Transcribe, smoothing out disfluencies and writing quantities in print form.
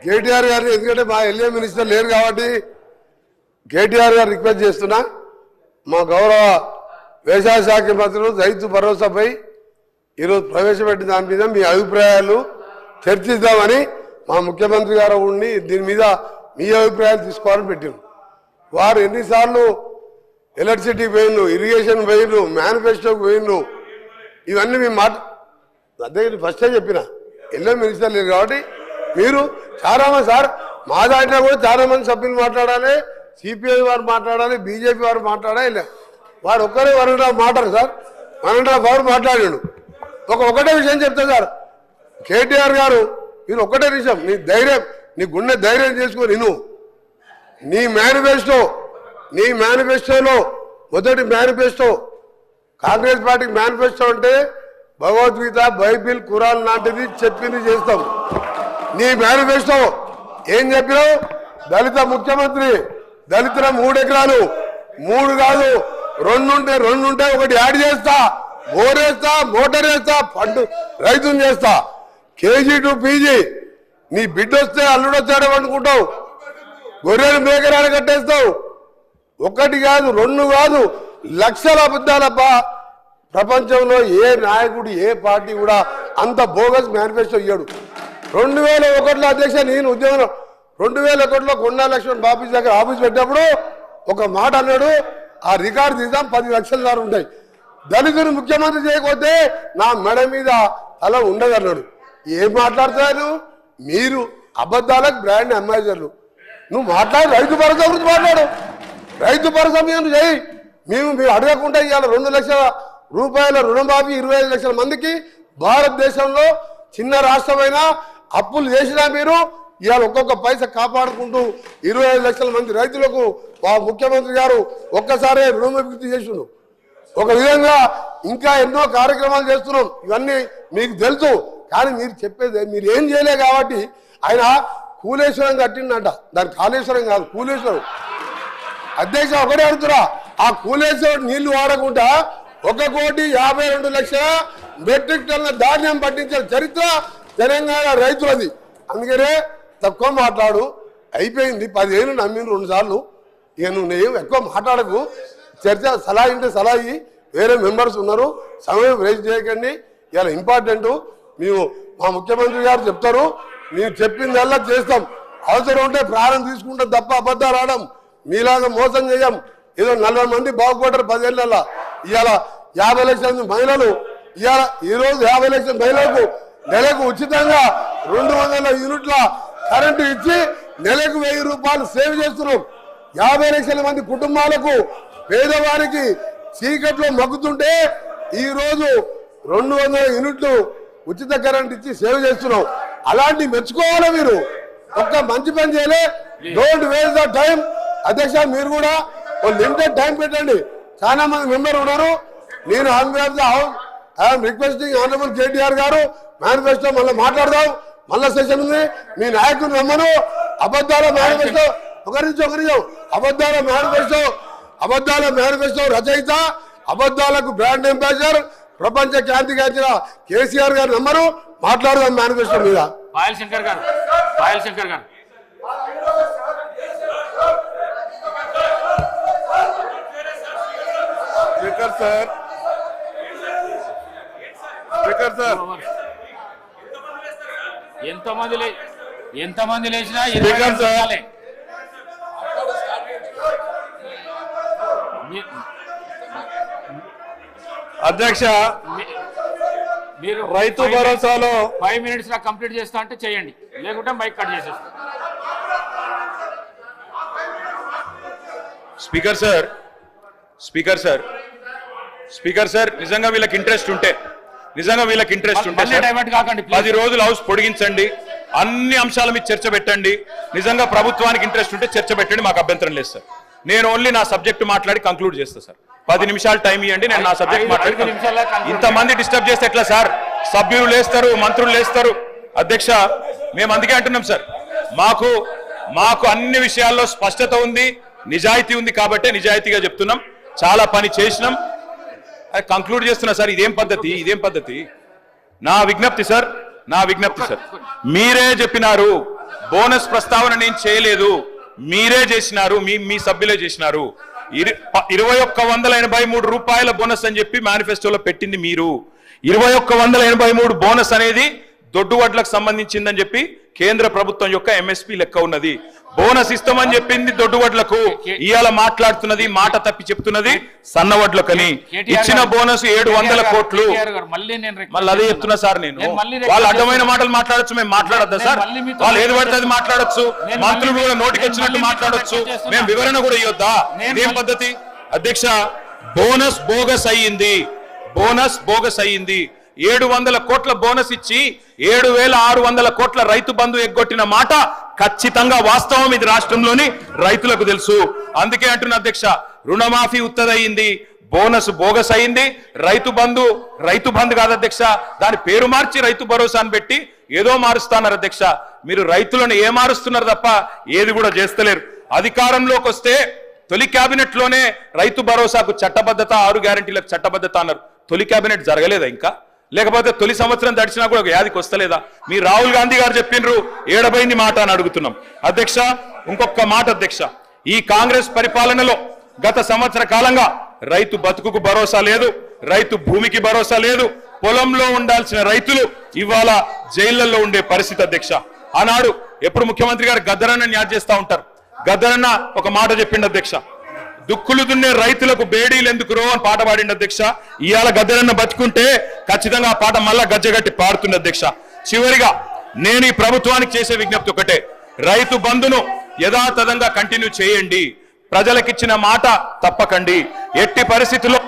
కేటీఆర్ గారిని ఎందుకంటే మా ఎల్ఏ మినిస్టర్ లేరు కాబట్టి కేటీఆర్ గారు రిక్వెస్ట్ చేస్తున్నా, మా గౌరవ వ్యవసాయ శాఖ మంత్రులు రైతు భరోసాపై ఈరోజు ప్రవేశపెట్టిన దాని మీద మీ అభిప్రాయాలు చర్చిద్దామని మా ముఖ్యమంత్రి గారు ఉండి దీని మీద మీ అభిప్రాయాలు తీసుకోవాలని పెట్టారు. వారు ఎన్నిసార్లు ఎలక్ట్రిసిటీ పోయిన్లు, ఇరిగేషన్ పోయిన్లు, మేనిఫెస్టోకి పోయిన్లు, ఇవన్నీ మేము అదే ఫస్టే చెప్పిన ఎల్ఏ మినిస్టర్ లేరు కాబట్టి మీరు చాలా మంది సార్ మా దాంట్లో కూడా చాలా మంది సభ్యులు మాట్లాడాలి, సిపిఐ వారు మాట్లాడాలి, బీజేపీ వారు మాట్లాడాలి. వాడు ఒక్కరే 1.5 మాట్లాడు సార్, 1.5 అవర్ మాట్లాడాడు. ఒకటే విషయం చెప్తా సార్, కేటీఆర్ గారు మీరు ఒకటే విషయం, నీ ధైర్యం, నీ గుండె ధైర్యం చేసుకొని నీ మేనిఫెస్టోలో మొదటి మేనిఫెస్టో కాంగ్రెస్ పార్టీకి మేనిఫెస్టో అంటే భగవద్గీత, బైబిల్, ఖురాన్ లాంటిది చెప్పింది చేస్తాం. నీ మేనిఫెస్టో ఏం చెప్పినావు? దళిత ముఖ్యమంత్రి, దళితుల 3 ఎకరాలు, 3 కాదు 2 ఉంటే ఒకటి యాడ్ చేస్తా, బోరేస్తా, మోటార్ వేస్తా, పండు రైతుని చేస్తా, కేజీ టు పీజీ. నీ బిడ్డ వస్తే అల్లుడు వచ్చాడు అనుకుంటావు, గొర్రెలు మేకరాలు కట్టేస్తావు. 1 కాదు 2 కాదు, లక్షల అబద్ధాలబ్బా. ప్రపంచంలో ఏ నాయకుడు, ఏ పార్టీ కూడా అంత బోగస్ మేనిఫెస్టో ఇయ్యాడు. 2001లో అధ్యక్ష నేను ఉద్యోగంలో 2001లో కొండా లక్ష్మణ్ బాబు దగ్గర ఆఫీస్ పెట్టినప్పుడు ఒక మాట అన్నాడు, ఆ రికార్డు తీద్దాం, 10 లక్షల దారు ఉంటాయి. దళితులు ముఖ్యమంత్రి చేయకపోతే నా మెడ మీద తల ఉండదు అన్నాడు. ఏం మాట్లాడుతున్నారు మీరు? అబద్ధాలకు బ్రాండ్ అంబాసిడర్లు. నువ్వు మాట్లాడు, రైతు భరోసా గురించి మాట్లాడు, రైతు భరోసా మీద చేయి. మీరు అడగకుండా ఇవాళ 2 లక్షల రూపాయల రుణమాఫీ 25 లక్షల మందికి. భారతదేశంలో చిన్న రాష్ట్రమైనా అప్పులు చేసినా మీరు ఇవాళ ఒక్కొక్క పైసా కాపాడుకుంటూ 25 లక్షల మంది రైతులకు ముఖ్యమంత్రి గారు ఒక్కసారే రుణమాఫీ చేసిండు. ఒక విధంగా ఇంకా ఎన్నో కార్యక్రమాలు చేస్తున్నాం, ఇవన్నీ మీకు తెలుసు. కానీ మీరు చెప్పేది మీరు ఏం చేయలే కాబట్టి ఆయన కూలేశ్వరం కట్టిండంట, దాని కాళేశ్వరం కాదు కూలేశ్వరం. అధ్యక్ష ఒకటే అడుగుతున్నా, ఆ కూలేశ్వరం నీళ్లు వాడకుండా 1,52,00,000 మెట్రిక్ టన్నుల ధాన్యం పట్టించిన చరిత్ర తెలంగాణ రైతులది. అందుకనే తక్కువ మాట్లాడు, అయిపోయింది. 10 ఏళ్ళు నమ్మిన 2 సార్లు. ఇక నువ్వు ఎక్కువ మాట్లాడకు, చర్చ సలహా ఇంటే సలహా ఇయ్యి. వేరే మెంబర్స్ ఉన్నారు, సమయం వేస్ట్ చేయకండి. ఇలా ఇంపార్టెంట్ మేము మా ముఖ్యమంత్రి గారు చెప్తారు, మేము చెప్పిందల్లా చేస్తాం. అవసరం ఉంటే ప్రాణం తీసుకుంటాం తప్ప అబద్ధాలు ఆడం. మీలాగా మోసం చేయం. ఏదో 40 మంది బాగుపడ్డారు 10 ఏళ్ళ. ఇవాళ 50 లక్షల మహిళలు, ఇవాళ ఈరోజు 50 లక్షల మహిళలకు నెలకు ఉచితంగా 200 యూనిట్ల కరెంటు ఇచ్చి నెలకు 1000 రూపాయలు సేవ్ చేస్తున్నాం. 50 లక్షల మంది కుటుంబాలకు, పేదవారికి చీకట్లో మగ్గుతుంటే ఈరోజు 200 యూనిట్లు ఉచిత కరెంట్ ఇచ్చి సేవ్ చేస్తున్నాం. అలాంటి మెచ్చుకోవాలి మీరు. ఒక్క మంచి పని చేయలే. Don't waste the time. అధ్యక్ష మీరు కూడా లిమిటెడ్ టైం పెట్టండి. చాలా మంది మెంబర్ ఉన్నారు. నేను ఐఎమ్ రిక్వెస్టింగ్ ఆనరబుల్ కేటీఆర్ గారు, మేనిఫెస్టో మళ్ళీ మాట్లాడదాం, మళ్ళా సెషన్ ఉంది. మీ నాయకుని రమ్మను. అబద్ధాల మేనిఫెస్టో ఒక నిమిషం అబద్ధాల మేనిఫెస్టో రచయిత, అబద్ధాలకు బ్రాండ్ అంబాసిడర్, ప్రపంచ ఖ్యాతిగాంచిన కేసీఆర్ గారు నమ్మరు. మాట్లాడదాం మేనిఫెస్టో మీద. పాయల్ శంకర్ గారు స్పీకర్ సార్ ఎంతమంది లేచినా అధ్యక్ష మీరు రైతు భరోసాలో 5 minutes లా కంప్లీట్ చేస్తా అంటే చేయండి, లేకుంటే మైక్ కట్ చేసేస్తాం. స్పీకర్ సార్ నిజంగా వీళ్ళకి ఇంట్రెస్ట్ ఉంటే 10 రోజులు హౌస్ పొడిగించండి, అన్ని అంశాల మీద చర్చ పెట్టండి. నిజంగా ప్రభుత్వానికి ఇంట్రెస్ట్ ఉంటే చర్చ పెట్టండి, మాకు అభ్యంతరం లేదు సార్. నేను ఓన్లీ నా సబ్జెక్ట్ మాట్లాడి కంక్లూడ్ చేస్తా సార్. 10 నిమిషాలు టైం ఇవ్వండి, నేను నా సబ్జెక్ట్ మాట్లాడి. ఇంతమంది డిస్టర్బ్ చేస్తే ఎట్లా సార్? సభ్యులు లేస్తారు, మంత్రులు లేస్తారు. అధ్యక్ష మేము అందుకే అంటున్నాం సార్, మాకు అన్ని విషయాల్లో స్పష్టత ఉంది, నిజాయితీ ఉంది కాబట్టి నిజాయితీగా చెప్తున్నాం. చాలా పని చేసినాం, కంక్లూడ్ చేస్తున్నా సార్. ఇదేం పద్ధతి? నా విజ్ఞప్తి సార్, నా విజ్ఞప్తి సార్, మీరే చెప్పినారు బోనస్ ప్రస్తావన నేను చేయలేదు, మీరే చేసినారు, మీ సభ్యులే చేసినారు. 2183 రూపాయల బోనస్ అని చెప్పి మేనిఫెస్టోలో పెట్టింది మీరు. 2183 బోనస్ అనేది దొడ్డు వడ్లకు సంబంధించిందని చెప్పి కేంద్ర ప్రభుత్వం యొక్క ఎంఎస్పీ లెక్క ఉన్నది. బోనస్ ఇస్తామని చెప్పింది దొడ్డు వడ్లకు, ఇవాళ మాట్లాడుతున్నది మాట తప్పి చెప్తున్నది సన్న వడ్లకని. ఇచ్చిన బోనస్ 700 కోట్లు. మళ్ళీ అదే చెప్తున్నా సార్, నేను వాళ్ళు అడ్డమైన మాటలు మాట్లాడచ్చు, మేము మాట్లాడద్దా సార్? వాళ్ళు ఏది పడితే అది మాట్లాడచ్చు, మంత్రులు కూడా నోటికి వచ్చినట్టు మాట్లాడచ్చు, మేము వివరణ కూడా ఇవ్వద్దా? ఇదేం పద్ధతి అధ్యక్ష? బోనస్ బోగస్ అయ్యింది, బోనస్ బోగస్ అయ్యింది. 700 కోట్ల బోనస్ ఇచ్చి 7600 కోట్ల రైతు బంధు ఎగ్గొట్టిన మాట ఖచ్చితంగా వాస్తవం. ఇది రాష్ట్రంలోని రైతులకు తెలుసు. అందుకే అంటున్న అధ్యక్ష, రుణమాఫీ ఉత్తదయింది, బోనస్ బోగస్ అయింది. రైతు బంధు కాదు అధ్యక్ష, దాని పేరు మార్చి రైతు భరోసా అని పెట్టి ఏదో మారుస్తున్నారు అధ్యక్ష. మీరు రైతులను ఏ మారుస్తున్నారు తప్ప ఏది కూడా చేస్తలేరు. అధికారంలోకి వస్తే తొలి కేబినెట్ లోనే రైతు భరోసాకు చట్టబద్ధత, 6 గ్యారెంటీలకు చట్టబద్ధత అన్నారు. తొలి కేబినెట్ జరగలేదా ఇంకా? లేకపోతే తొలి సంవత్సరం దడిచినా కూడా ఒక యాదికి వస్తలేదా? మీ రాహుల్ గాంధీ గారు చెప్పిండ్రు, ఏడబైంది మాట అని అడుగుతున్నాం అధ్యక్ష. ఇంకొక మాట అధ్యక్ష, ఈ కాంగ్రెస్ పరిపాలనలో గత సంవత్సర కాలంగా రైతు బతుకుకు భరోసా లేదు, రైతు భూమికి భరోసా లేదు. పొలంలో ఉండాల్సిన రైతులు ఇవాళ జైళ్లలో ఉండే పరిస్థితి అధ్యక్ష. ఆనాడు ఎప్పుడు ముఖ్యమంత్రి గారు గద్దరన్న యాద్ చేస్తా ఉంటారు. గద్దరన్న ఒక మాట చెప్పిండు అధ్యక్ష, దుక్కులు దున్నే రైతులకు బేడీలు ఎందుకురో అని పాట పాడిండు అధ్యక్ష. ఇవాళ గద్దరన్న బతుకుంటే ఖచ్చితంగా ఆ పాట మళ్ళా గజ్జగట్టి పాడుతుంది అధ్యక్ష. చివరిగా నేను ఈ ప్రభుత్వానికి చేసే విజ్ఞప్తి ఒకటే, రైతు బంధును యథాతథంగా కంటిన్యూ చేయండి, ప్రజలకిచ్చిన మాట తప్పకండి. ఎట్టి పరిస్థితుల్లో